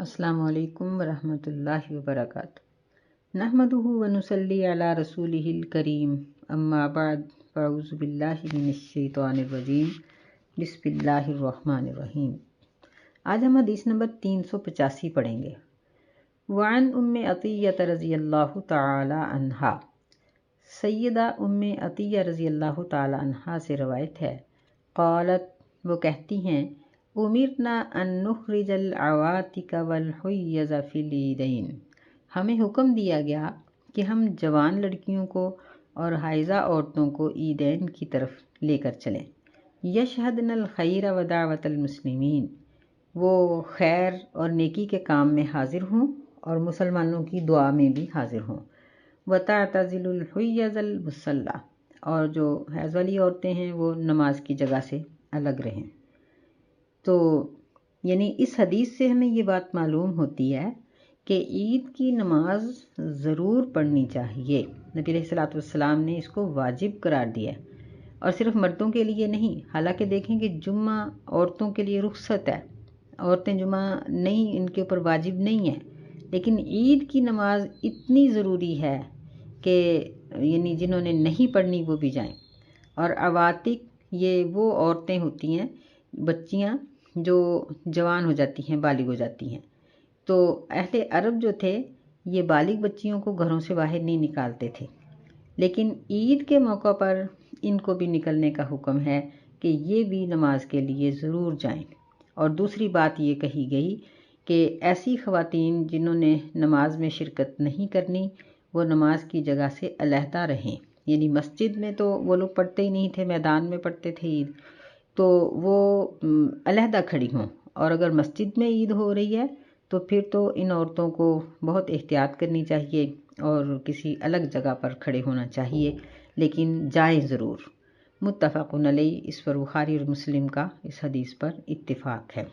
السلام علیکم ورحمۃ اللہ وبرکاتہ۔ نحمدہ ونصلی علی رسولہ الکریم، اما بعد، فاعوذ باللہ من الشیطان الرجیم، بسم اللہ الرحمن الرحیم۔ آج ہم حدیث نمبر 385 پڑھیں گے۔ وعن ام عطیہ رضی اللہ تعالی عنہا، سیدہ ام عطیہ رضی اللہ تعالی عنہا سے روایت ہے، قالت، وہ کہتی ہیں، امرنا ان نخرج العواتق والحیض فی العیدین، ہمیں حکم دیا گیا کہ ہم جوان لڑکیوں کو اور حائضہ عورتوں کو عیدین کی طرف لے کر چلیں۔ یشہدن الخیر و دعوت المسلمین، وہ خیر اور نیکی کے کام میں حاضر ہوں اور مسلمانوں کی دعا میں بھی حاضر ہوں۔ وتعتزل الحیض المصلی، اور جو حیض والی عورتیں ہیں وہ نماز کی جگہ سے الگ رہیں۔ تو یعنی اس حدیث سے ہمیں یہ بات معلوم ہوتی ہے کہ عید کی نماز ضرور پڑھنی چاہیے۔ نبی علیہ الصلوۃ والسلام نے اس کو واجب قرار دیا ہے، اور صرف مردوں کے لیے نہیں، حالانکہ دیکھیں کہ جمعہ عورتوں کے لیے رخصت ہے، عورتیں جمعہ نہیں، ان کے اوپر واجب نہیں ہے، لیکن عید کی نماز اتنی ضروری ہے کہ یعنی جنہوں نے نہیں پڑھنی وہ بھی جائیں۔ اور عواتق یہ وہ عورتیں ہوتی ہیں، بچیاں جو جوان ہو جاتی ہیں، بالغ ہو جاتی ہیں۔ تو اہل عرب جو تھے یہ بالغ بچیوں کو گھروں سے باہر نہیں نکالتے تھے، لیکن عید کے موقع پر ان کو بھی نکلنے کا حکم ہے کہ یہ بھی نماز کے لیے ضرور جائیں۔ اور دوسری بات یہ کہی گئی کہ ایسی خواتین جنہوں نے نماز میں شرکت نہیں کرنی وہ نماز کی جگہ سے علیحدہ رہیں، یعنی مسجد میں تو وہ لوگ پڑھتے ہی نہیں تھے، میدان میں پڑھتے تھے عید، تو وہ علیحدہ کھڑی ہوں۔ اور اگر مسجد میں عید ہو رہی ہے تو پھر تو ان عورتوں کو بہت احتیاط کرنی چاہیے اور کسی الگ جگہ پر کھڑے ہونا چاہیے، لیکن جائیں ضرور۔ متفق علیہ، اس پر بخاری اور مسلم کا اس حدیث پر اتفاق ہے۔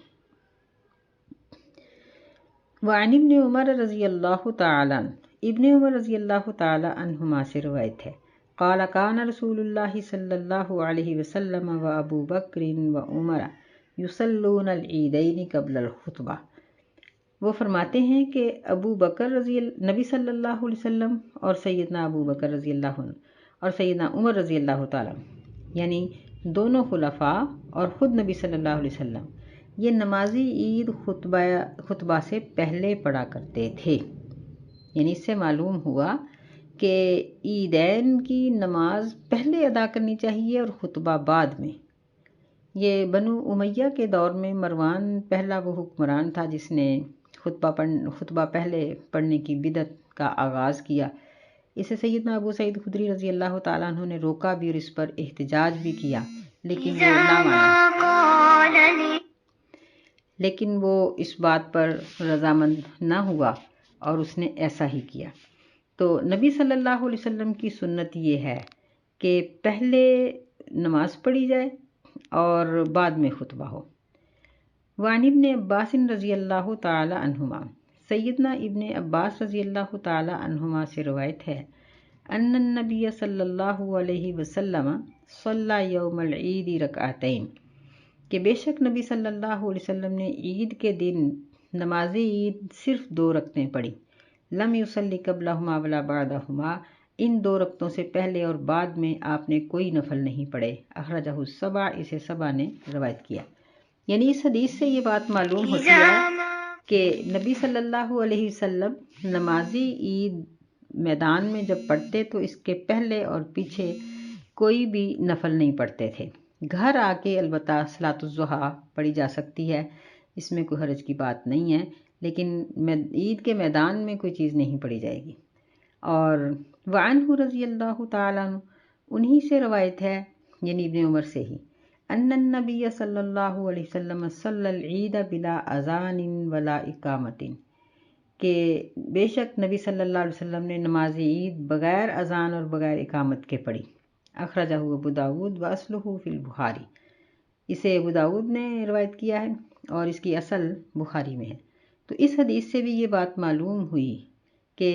وعن ابن عمر رضی اللہ تعالی عنہ، ابن عمر رضی اللہ تعالی عنہما سے روایت ہے، قال کان رسول اللہ صلی اللہ علیہ وسلم و ابو بکر و عمر یصلون العیدین قبل الخطبہ۔ وہ فرماتے ہیں کہ ابو بکر نبی صلی اللہ علیہ وسلم اور سیدنا ابو بکر رضی اللہ عنہ اور سیدنا عمر رضی اللہ تعالیٰ عنہ، یعنی دونوں خلفاء اور خود نبی صلی اللہ علیہ وسلم، یہ نمازی عید خطبہ سے پہلے پڑھا کرتے تھے۔ یعنی اس سے معلوم ہوا کہ عیدین کی نماز پہلے ادا کرنی چاہیے اور خطبہ بعد میں۔ یہ بنو امیہ کے دور میں مروان پہلا وہ حکمران تھا جس نے خطبہ پہلے پڑھنے کی بدعت کا آغاز کیا۔ اسے سیدنا ابو سعید خدری رضی اللہ تعالیٰ عنہ نے روکا بھی اور اس پر احتجاج بھی کیا، لیکن وہ نہ مانا، لیکن وہ اس بات پر رضامند نہ ہوا اور اس نے ایسا ہی کیا۔ تو نبی صلی اللہ علیہ وسلم کی سنت یہ ہے کہ پہلے نماز پڑھی جائے اور بعد میں خطبہ ہو۔ وعن ابن عباس رضی اللہ تعالی عنہما، سیدنا ابن عباس رضی اللہ تعالی عنہما سے روایت ہے، ان النبی صلی اللہ علیہ وسلم صلی یوم العید رکعتین، کہ بے شک نبی صلی اللہ علیہ وسلم نے عید کے دن نماز عید صرف 2 رکعتیں پڑھی، لم یصلی قبلہما ولا بعدہما، ان 2 رکعتوں سے پہلے اور بعد میں آپ نے کوئی نفل نہیں پڑھے۔ اخرجہ السبع، اسے 7 نے روایت کیا۔ یعنی اس حدیث سے یہ بات معلوم ہوتی ہے کہ نبی صلی اللہ علیہ وسلم نمازی عید میدان میں جب پڑھتے تو اس کے پہلے اور پیچھے کوئی بھی نفل نہیں پڑھتے تھے۔ گھر آ کے البتہ صلاۃ الضحیٰ پڑھی جا سکتی ہے، اس میں کوئی حرج کی بات نہیں ہے، لیکن عید کے میدان میں کوئی چیز نہیں پڑھی جائے گی۔ اور وعنہ رضی اللہ تعالیٰ عنہ، انہی سے روایت ہے، یعنی ابن عمر سے ہی، ان النبی صلی اللہ علیہ وسلم صلی العید بلا اذان ولا اقامت، کہ بے شک نبی صلی اللہ علیہ وسلم نے نماز عید بغیر اذان اور بغیر اقامت کے پڑھی۔ اخرجہ ابو داود واصلہ فی البخاری، اسے ابو داود نے روایت کیا ہے اور اس کی اصل بخاری میں ہے۔ تو اس حدیث سے بھی یہ بات معلوم ہوئی کہ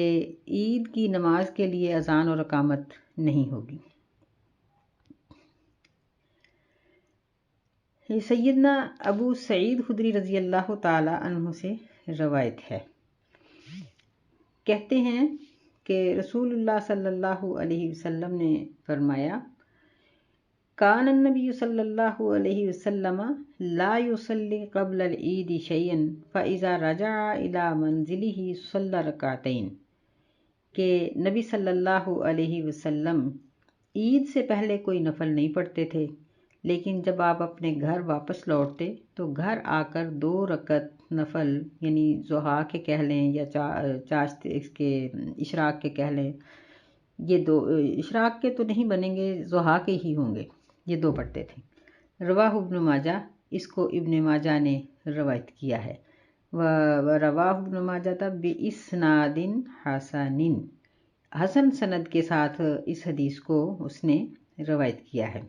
عید کی نماز کے لیے اذان اور اقامت نہیں ہوگی۔ یہ سیدنا ابو سعید خدری رضی اللہ تعالی عنہ سے روایت ہے، کہتے ہیں کہ رسول اللہ صلی اللہ علیہ وسلم نے فرمایا، کان النبی صلی اللہ علیہ وسلم لا يصلي قبل العید شیئا فاذا رجع الى منزله صلی رکعتین، کہ نبی صلی اللہ علیہ وسلم عید سے پہلے کوئی نفل نہیں پڑھتے تھے، لیکن جب آپ اپنے گھر واپس لوٹتے تو گھر آ کر 2 رکعت نفل، یعنی ضحیٰ کے کہہ لیں یا چاشت اس کے اشراق کے کہہ لیں، یہ 2 اشراق کے تو نہیں بنیں گے، ضحیٰ کے ہی ہوں گے، یہ 2 پڑھتے تھے۔ رواہ ابن ماجہ، اس کو ابن ماجہ نے روایت کیا ہے، رواہ ابن ماجہ بِإِسْنَادٍ حَسَنٍ، حسن سند کے ساتھ اس حدیث کو اس نے روایت کیا ہے۔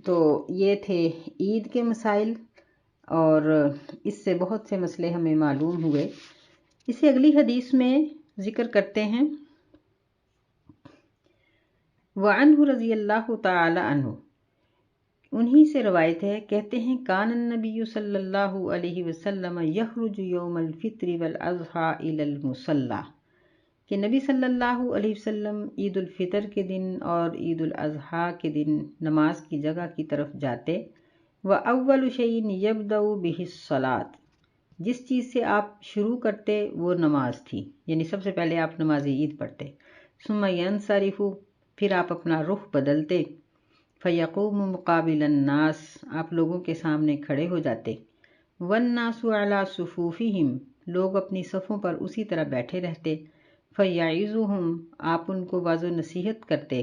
تو یہ تھے عید کے مسائل، اور اس سے بہت سے مسئلے ہمیں معلوم ہوئے۔ اسے اگلی حدیث میں ذکر کرتے ہیں۔ وعنہ رضی اللہ تعالی عنہ، انہی سے روایت ہے، کہتے ہیں کان النبی صلی اللہ علیہ وسلم یخرج یوم الفطر والاضحیٰ الی المصلی، کہ نبی صلی اللہ علیہ وسلم عید الفطر کے دن اور عید الاضحیٰ کے دن نماز کی جگہ کی طرف جاتے، وَأَوَّلُ شَيْءٍ يَبْدَأُ بِهِ الصَّلَاةُ، جس چیز سے آپ شروع کرتے وہ نماز تھی، یعنی سب سے پہلے آپ نماز عید پڑھتے، ثُمَّ يَنْصَرِفُ، پھر آپ اپنا رخ بدلتے، فَيَقُومُ مُقَابِلَ النَّاسِ، آپ لوگوں کے سامنے کھڑے ہو جاتے، وَالنَّاسُ عَلَى صُفُوفِهِمْ، لوگ اپنی صفوں پر اسی طرح بیٹھے رہتے، فَيَعِظُهُمْ، آپ ان کو واضح نصیحت کرتے،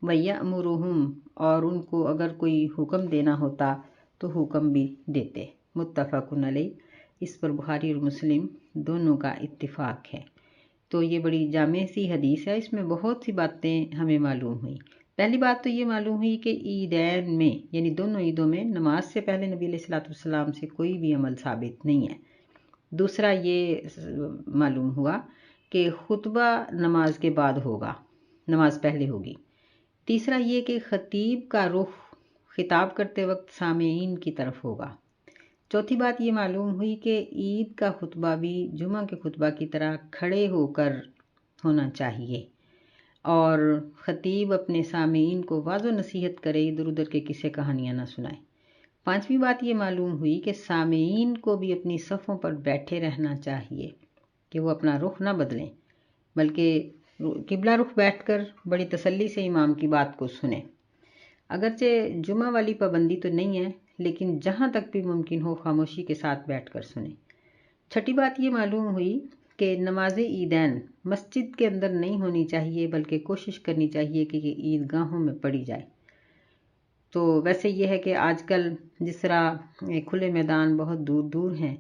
وَيَأْمُرُهُمْ، اور ان کو اگر کوئی حکم دینا ہوتا تو حکم بھی دیتے۔ متفق علیہ، اس پر بخاری اور مسلم دونوں کا اتفاق ہے۔ تو یہ بڑی جامع سی حدیث ہے، اس میں بہت سی باتیں ہمیں معلوم ہوئیں۔ پہلی بات تو یہ معلوم ہوئی کہ عیدین میں، یعنی دونوں عیدوں میں، نماز سے پہلے نبی علیہ السلام سے کوئی بھی عمل ثابت نہیں ہے۔ دوسرا یہ معلوم ہوا کہ خطبہ نماز کے بعد ہوگا، نماز پہلے ہوگی۔ تیسرا یہ کہ خطیب کا رخ خطاب کرتے وقت سامعین کی طرف ہوگا۔ چوتھی بات یہ معلوم ہوئی کہ عید کا خطبہ بھی جمعہ کے خطبہ کی طرح کھڑے ہو کر ہونا چاہیے، اور خطیب اپنے سامعین کو واضح نصیحت کرے، ادھر ادھر کے قصے کہانیاں نہ سنائے۔ پانچویں بات یہ معلوم ہوئی کہ سامعین کو بھی اپنی صفوں پر بیٹھے رہنا چاہیے، کہ وہ اپنا رخ نہ بدلیں، بلکہ قبلہ رخ بیٹھ کر بڑی تسلی سے امام کی بات کو سنیں۔ اگرچہ جمعہ والی پابندی تو نہیں ہے، لیکن جہاں تک بھی ممکن ہو خاموشی کے ساتھ بیٹھ کر سنیں۔ چھٹی بات یہ معلوم ہوئی کہ نماز عیدین مسجد کے اندر نہیں ہونی چاہیے، بلکہ کوشش کرنی چاہیے کہ یہ عیدگاہوں میں پڑھی جائے۔ تو ویسے یہ ہے کہ آج کل جس طرح کھلے میدان بہت دور دور ہیں،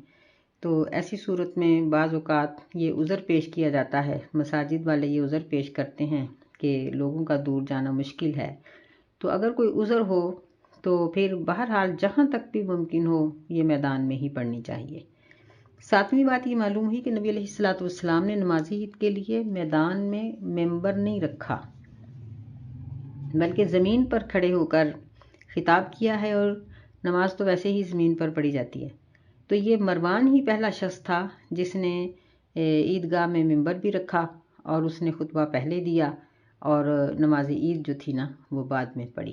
تو ایسی صورت میں بعض اوقات یہ عذر پیش کیا جاتا ہے، مساجد والے یہ عذر پیش کرتے ہیں کہ لوگوں کا دور جانا مشکل ہے۔ تو اگر کوئی عذر ہو تو پھر بہرحال جہاں تک بھی ممکن ہو یہ میدان میں ہی پڑھنی چاہیے۔ ساتویں بات یہ معلوم ہوئی کہ نبی علیہ السلام نے نماز عید کے لیے میدان میں ممبر نہیں رکھا، بلکہ زمین پر کھڑے ہو کر خطاب کیا ہے، اور نماز تو ویسے ہی زمین پر پڑھی جاتی ہے۔ تو یہ مروان ہی پہلا شخص تھا جس نے عیدگاہ میں ممبر بھی رکھا، اور اس نے خطبہ پہلے دیا، اور نماز عید جو تھی نا وہ بعد میں پڑھی۔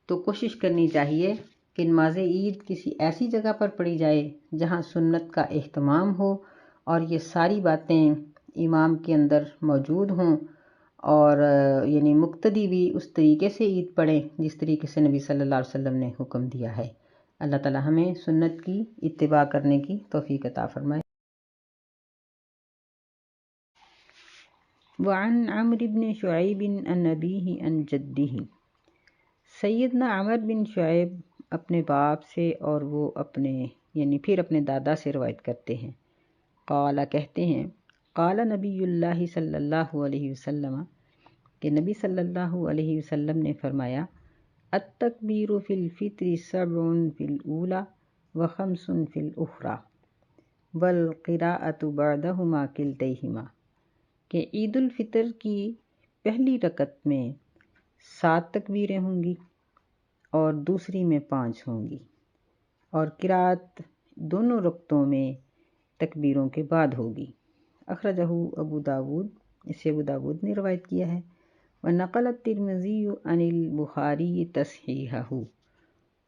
تو کوشش کرنی چاہیے کہ نماز عید کسی ایسی جگہ پر پڑھی جائے جہاں سنت کا اہتمام ہو، اور یہ ساری باتیں امام کے اندر موجود ہوں، اور یعنی مقتدی بھی اس طریقے سے عید پڑھیں جس طریقے سے نبی صلی اللہ علیہ وسلم نے حکم دیا ہے۔ اللہ تعالی ہمیں سنت کی اتباع کرنے کی توفیق عطا فرمائے۔ وعن عمرو بن شعیب عن ابیہ عن جدہ، سیدنا عمر بن شعیب اپنے باپ سے اور وہ اپنے یعنی پھر اپنے دادا سے روایت کرتے ہیں، قال کہتے ہیں، قال نبی اللہ صلی اللہ علیہ وسلم، کہ نبی صلی اللہ علیہ وسلم نے فرمایا، التکبیر فی الفطر 7 فی الاولی و5 فی الاخری والقراءۃ بعدہما کلتیہما، کہ عید الفطر کی پہلی رکعت میں 7 تکبیریں ہوں گی، اور دوسری میں 5 ہوں گی، اور قرات دونوں رکعتوں میں تکبیروں کے بعد ہوگی۔ اخرجہ ابو داود، اسے ابو داود نے روایت کیا ہے۔ وَنَقَلَ التِّرْمِذِيُّ عَنِ الْبُخَارِيِّ تَصْحِيحَهُ،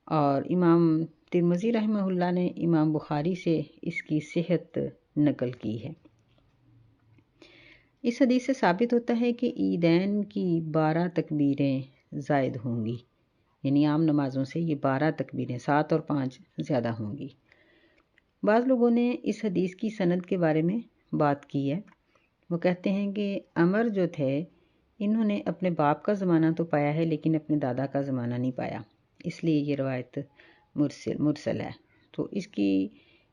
اور امام ترمذی رحمہ اللہ نے امام بخاری سے اس کی صحت نقل کی ہے۔ اس حدیث سے ثابت ہوتا ہے کہ عیدین کی 12 تکبیریں زائد ہوں گی، یعنی عام نمازوں سے یہ 12 تکبیریں 7 اور 5 زیادہ ہوں گی۔ بعض لوگوں نے اس حدیث کی سند کے بارے میں بات کی ہے۔ وہ کہتے ہیں کہ عمر جو تھے انہوں نے اپنے باپ کا زمانہ تو پایا ہے لیکن اپنے دادا کا زمانہ نہیں پایا، اس لیے یہ روایت مرسل ہے۔ تو اس کی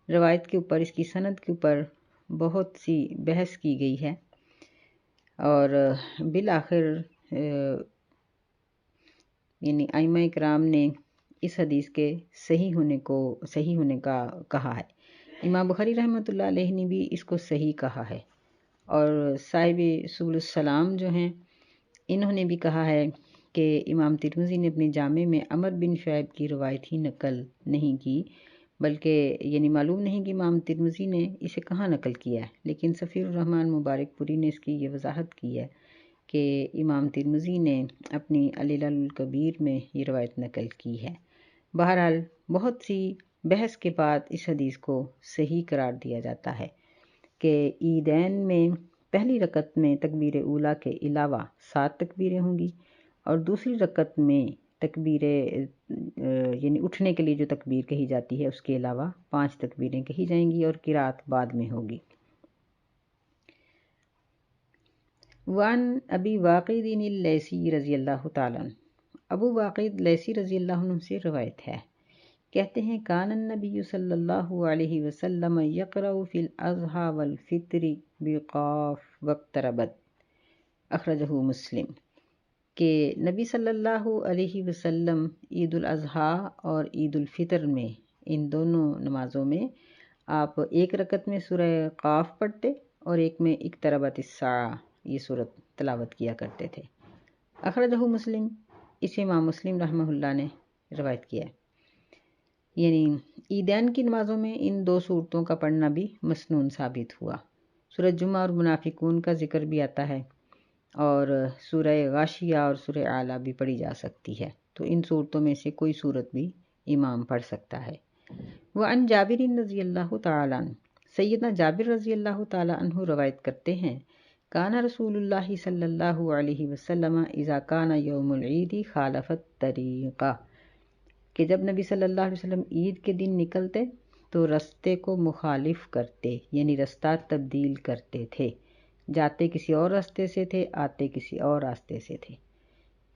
روایت کے اوپر، اس کی سند کے اوپر بہت سی بحث کی گئی ہے، اور بالآخر یعنی ائمہ کرام نے اس حدیث کے صحیح ہونے کا کہا ہے۔ امام بخاری رحمۃ اللہ علیہ نے بھی اس کو صحیح کہا ہے، اور صاحب سبل السلام جو ہیں انہوں نے بھی کہا ہے کہ امام ترمذی نے اپنے جامع میں عمر بن شعیب کی روایت ہی نقل نہیں کی، بلکہ یعنی معلوم نہیں کہ امام ترمذی نے اسے کہاں نقل کیا ہے، لیکن صفی الرحمن مبارک پوری نے اس کی یہ وضاحت کی ہے کہ امام ترمذی نے اپنی العلل الکبیر میں یہ روایت نقل کی ہے۔ بہرحال بہت سی بحث کے بعد اس حدیث کو صحیح قرار دیا جاتا ہے کہ عیدین میں پہلی رکعت میں تکبیر اولیٰ کے علاوہ 7 تکبیریں ہوں گی، اور دوسری رکعت میں یعنی اٹھنے کے لیے جو تکبیر کہی جاتی ہے اس کے علاوہ 5 تکبیریں کہی جائیں گی، اور قرات بعد میں ہوگی۔ وان ابی واقد اللیثی رضی اللہ تعالیٰ عنہ، ابو واقد لیثی رضی اللہ عنہ سے روایت ہے، کہتے ہیں کان النبی صلی اللہ علیہ وسلم یقرأ فی الاضحیٰ والفطر بقاف واقتربت، اخرجہ مسلم، کہ نبی صلی اللہ علیہ وسلم عید الاضحیٰ اور عید الفطر میں ان دونوں نمازوں میں آپ ایک رکعت میں سورہ قاف پڑھتے اور ایک میں اقتربت الساعہ یہ سورت تلاوت کیا کرتے تھے۔ اخرجہ مسلم، اسے امام مسلم رحمہ اللہ نے روایت کیا ہے۔ یعنی عیدین کی نمازوں میں ان 2 صورتوں کا پڑھنا بھی مسنون ثابت ہوا۔ سورہ جمعہ اور منافقون کا ذکر بھی آتا ہے، اور سورہ غاشیہ اور سورہ اعلیٰ بھی پڑھی جا سکتی ہے، تو ان صورتوں میں سے کوئی صورت بھی امام پڑھ سکتا ہے۔ وعن جابر رضی اللہ تعالیٰ عنہ، سیدنا جابر رضی اللہ تعالیٰ عنہ روایت کرتے ہیں کان رسول اللہ صلی اللہ علیہ وسلم اذا کان یوم العید خالف الطریقہ، کہ جب نبی صلی اللہ علیہ وسلم عید کے دن نکلتے تو رستے کو مخالف کرتے، یعنی رستہ تبدیل کرتے تھے، جاتے کسی اور راستے سے تھے، آتے کسی اور راستے سے تھے۔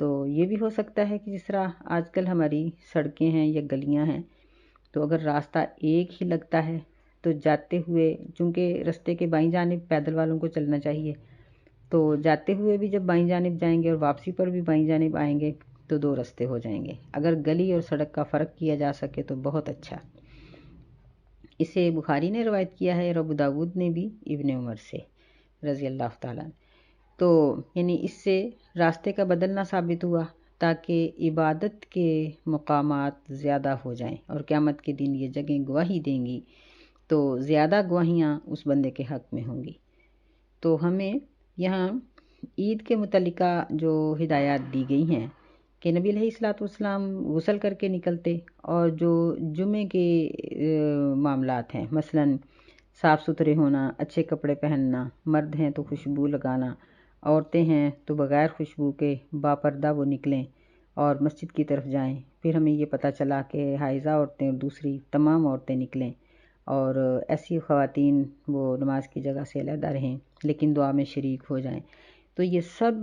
تو یہ بھی ہو سکتا ہے کہ جس طرح آج کل ہماری سڑکیں ہیں یا گلیاں ہیں، تو اگر راستہ ایک ہی لگتا ہے تو جاتے ہوئے، چونکہ رستے کے بائیں جانب پیدل والوں کو چلنا چاہیے، تو جاتے ہوئے بھی جب بائیں جانب جائیں گے اور واپسی پر بھی بائیں جانب آئیں گے تو 2 رستے ہو جائیں گے۔ اگر گلی اور سڑک کا فرق کیا جا سکے تو بہت اچھا۔ اسے بخاری نے روایت کیا ہے اور ابو داود نے بھی ابن عمر سے رضی اللہ تعالیٰ، تو یعنی اس سے راستے کا بدلنا ثابت ہوا تاکہ عبادت کے مقامات زیادہ ہو جائیں، اور قیامت کے دن یہ جگہیں گواہی دیں گی تو زیادہ گواہیاں اس بندے کے حق میں ہوں گی۔ تو ہمیں یہاں عید کے متعلقہ جو ہدایات دی گئی ہیں کہ نبی علیہ الصلوۃ والسلام غسل کر کے نکلتے، اور جو جمعے کے معاملات ہیں مثلا صاف ستھرے ہونا، اچھے کپڑے پہننا، مرد ہیں تو خوشبو لگانا، عورتیں ہیں تو بغیر خوشبو کے باپردہ وہ نکلیں اور مسجد کی طرف جائیں۔ پھر ہمیں یہ پتہ چلا کہ حائضہ عورتیں اور دوسری تمام عورتیں نکلیں، اور ایسی خواتین وہ نماز کی جگہ سے علیحدہ رہیں لیکن دعا میں شریک ہو جائیں۔ تو یہ سب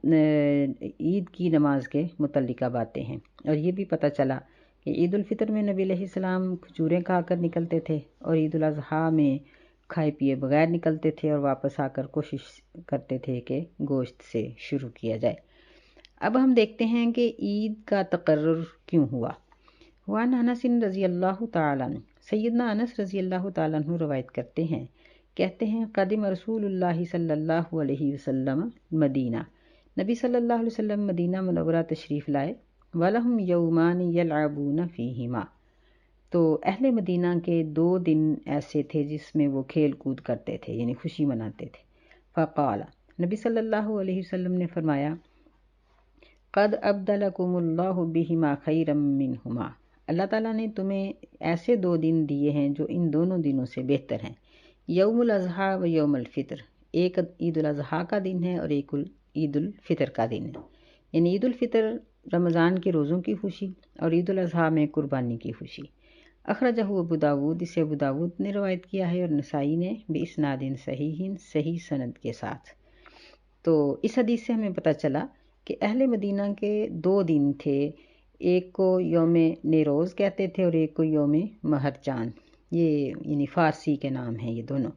عید کی نماز کے متعلقہ باتیں ہیں، اور یہ بھی پتہ چلا کہ عید الفطر میں نبی علیہ السلام کھجوریں کھا کر نکلتے تھے، اور عید الاضحیٰ میں کھائے پیے بغیر نکلتے تھے اور واپس آ کر کوشش کرتے تھے کہ گوشت سے شروع کیا جائے۔ اب ہم دیکھتے ہیں کہ عید کا تقرر کیوں ہوا۔ وعن انس رضی اللہ تعالیٰ عنہ، سیدنا انس رضی اللہ تعالیٰ عنہ روایت کرتے ہیں، کہتے ہیں قدم رسول اللہ صلی اللہ علیہ وسلم مدینہ، نبی صلی اللہ علیہ وسلم مدینہ منورہ تشریف لائے، وَلَهُمْ يَوْمَانِ يَلْعَبُونَ فِيهِمَا۔ تو اہل مدینہ کے 2 دن ایسے تھے جس میں وہ کھیل کود کرتے تھے، یعنی خوشی مناتے تھے۔ فقال، نبی صلی اللہ علیہ وسلم نے فرمایا، قد ابدلکم اللہ بہما خیرا منہما، اللہ تعالیٰ نے تمہیں ایسے 2 دن دیے ہیں جو ان دونوں دنوں سے بہتر ہیں، یوم الاضحیٰ و یوم الفطر، ایک عید الاضحیٰ کا دن ہے اور ایک عید الفطر کا دن ہے، یعنی عید الفطر رمضان کے روزوں کی خوشی اور عید الاضحیٰ میں قربانی کی خوشی۔ اخرجہ ابو داود، اسے ابو داود نے روایت کیا ہے اور نسائی نے باسناد صحیح، صحیح سند کے ساتھ۔ تو اس حدیث سے ہمیں پتہ چلا کہ اہل مدینہ کے 2 دن تھے، ایک کو یوم نیروز کہتے تھے اور ایک کو یوم مہرجان، یہ یعنی فارسی کے نام ہیں یہ دونوں۔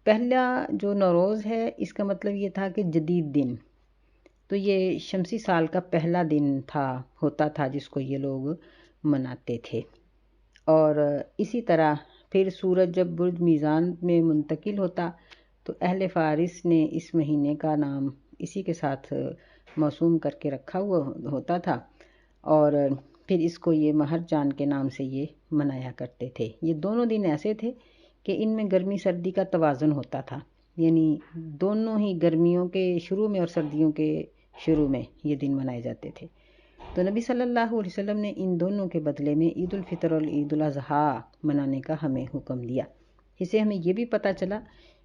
پہلا جو نوروز ہے اس کا مطلب یہ تھا کہ جدید دن، تو یہ شمسی سال کا پہلا دن ہوتا تھا جس کو یہ لوگ مناتے تھے۔ اور اسی طرح پھر سورج جب برج میزان میں منتقل ہوتا تو اہل فارس نے اس مہینے کا نام اسی کے ساتھ موسوم کر کے رکھا ہوا ہوتا تھا، اور پھر اس کو یہ مہرجان کے نام سے یہ منایا کرتے تھے۔ یہ دونوں دن ایسے تھے کہ ان میں گرمی سردی کا توازن ہوتا تھا، یعنی دونوں ہی گرمیوں کے شروع میں اور سردیوں کے شروع میں یہ دن منائے جاتے تھے۔ تو نبی صلی اللہ علیہ وسلم نے ان دونوں کے بدلے میں عید الفطر اور عید الاضحیٰ منانے کا ہمیں حکم دیا۔ اس سے ہمیں یہ بھی پتہ چلا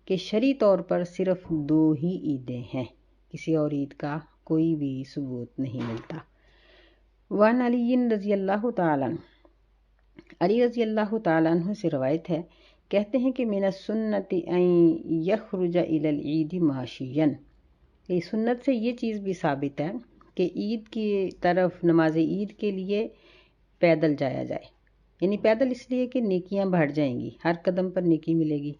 کہ شرعی طور پر صرف 2 ہی عیدیں ہیں، کسی اور عید کا کوئی بھی ثبوت نہیں ملتا۔ وعن علی رضی اللہ تعالیٰ عنہ، علی رضی اللہ تعالیٰ عنہ سے روایت ہے، کہتے ہیں کہ من السنت ان یخرج الی العید ماشیا، یہ سنت سے یہ چیز بھی ثابت ہے کہ عید کی طرف نماز عید کے لیے پیدل جایا جائے، یعنی پیدل اس لیے کہ نیکیاں بڑھ جائیں گی، ہر قدم پر نیکی ملے گی،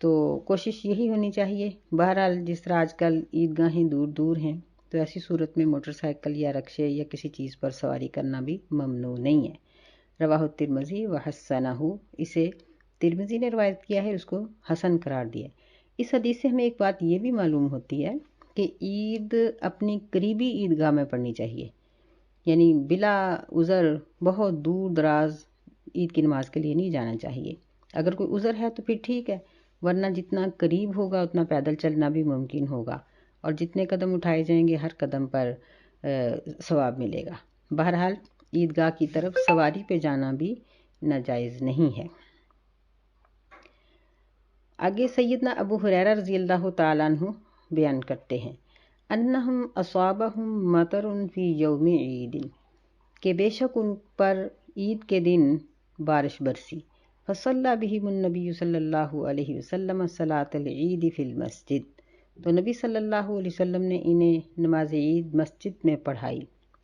تو کوشش یہی ہونی چاہیے۔ بہرحال جس طرح آج کل عیدگاہیں دور دور ہیں تو ایسی صورت میں موٹر سائیکل یا رکشے یا کسی چیز پر سواری کرنا بھی ممنوع نہیں ہے۔ رواہ الترمذی وحسنہ، اسے ترمذی نے روایت کیا ہے، اس کو حسن قرار دیا۔ اس حدیث سے ہمیں ایک بات یہ بھی معلوم ہوتی ہے کہ عید اپنی قریبی عیدگاہ میں پڑھنی چاہیے، یعنی بلا عذر بہت دور دراز عید کی نماز کے لیے نہیں جانا چاہیے۔ اگر کوئی عذر ہے تو پھر ٹھیک ہے، ورنہ جتنا قریب ہوگا اتنا پیدل چلنا بھی ممکن ہوگا، اور جتنے قدم اٹھائے جائیں گے ہر قدم پر ثواب ملے گا۔ بہرحال عیدگاہ کی طرف سواری پہ جانا بھی ناجائز نہیں ہے۔ آگے سیدنا ابو ہریرہ رضی اللہ تعالیٰ عنہ بیان کرتے ہیں، انہم اصابہم مطر فی یوم عید، کہ بے شک ان پر عید کے دن بارش برسی، فصلی بہم النبی صلی اللہ علیہ وسلم صلاۃ العید فی المسجد، تو نبی صلی اللہ علیہ وسلم نے انہیں نماز عید مسجد میں پڑھائی۔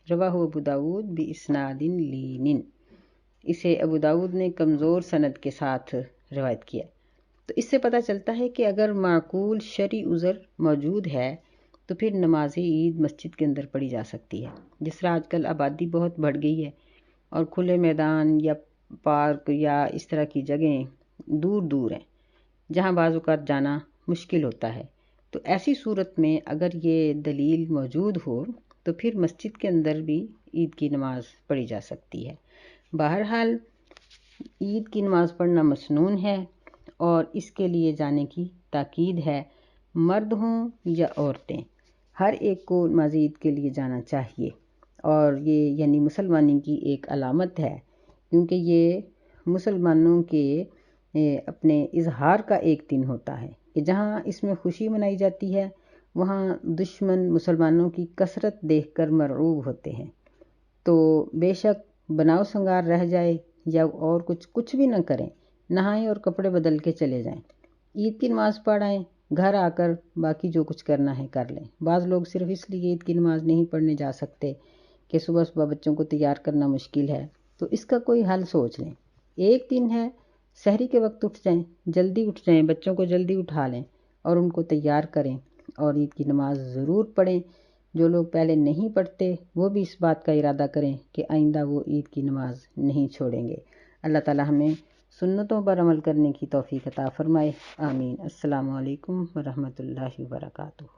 رواہ ابو داود باسناد لین، اسے ابو داود نے کمزور سند کے ساتھ روایت کیا۔ تو اس سے پتہ چلتا ہے کہ اگر معقول شرعی عذر موجود ہے تو پھر نماز عید مسجد کے اندر پڑھی جا سکتی ہے۔ جس طرح آج کل آبادی بہت بڑھ گئی ہے اور کھلے میدان یا پارک یا اس طرح کی جگہیں دور دور ہیں جہاں بعض اوقات جانا مشکل ہوتا ہے، تو ایسی صورت میں اگر یہ دلیل موجود ہو تو پھر مسجد کے اندر بھی عید کی نماز پڑھی جا سکتی ہے۔ بہرحال عید کی نماز پڑھنا مسنون ہے اور اس کے لیے جانے کی تاکید ہے، مرد ہوں یا عورتیں، ہر ایک کو نماز عید کے لیے جانا چاہیے، اور یہ یعنی مسلمانی کی ایک علامت ہے، کیونکہ یہ مسلمانوں کے اپنے اظہار کا ایک دن ہوتا ہے کہ جہاں اس میں خوشی منائی جاتی ہے وہاں دشمن مسلمانوں کی کثرت دیکھ کر مرعوب ہوتے ہیں، تو بے شک بناؤ سنگار رہ جائے یا اور کچھ بھی نہ کریں، نہائیں اور کپڑے بدل کے چلے جائیں، عید کی نماز پڑھ آئیں، گھر آ کر باقی جو کچھ کرنا ہے کر لیں۔ بعض لوگ صرف اس لیے عید کی نماز نہیں پڑھنے جا سکتے کہ صبح صبح بچوں کو تیار کرنا مشکل ہے، تو اس کا کوئی حل سوچ لیں۔ ایک دن ہے، سحری کے وقت اٹھ جائیں، جلدی اٹھ جائیں، بچوں کو جلدی اٹھا لیں اور ان کو تیار کریں اور عید کی نماز ضرور پڑھیں۔ جو لوگ پہلے نہیں پڑھتے وہ بھی اس بات کا ارادہ کریں کہ آئندہ وہ عید کی نماز نہیں چھوڑیں گے۔ اللہ تعالی ہمیں سنتوں پر عمل کرنے کی توفیق عطا فرمائے، آمین۔ السلام علیکم ورحمۃ اللہ وبرکاتہ۔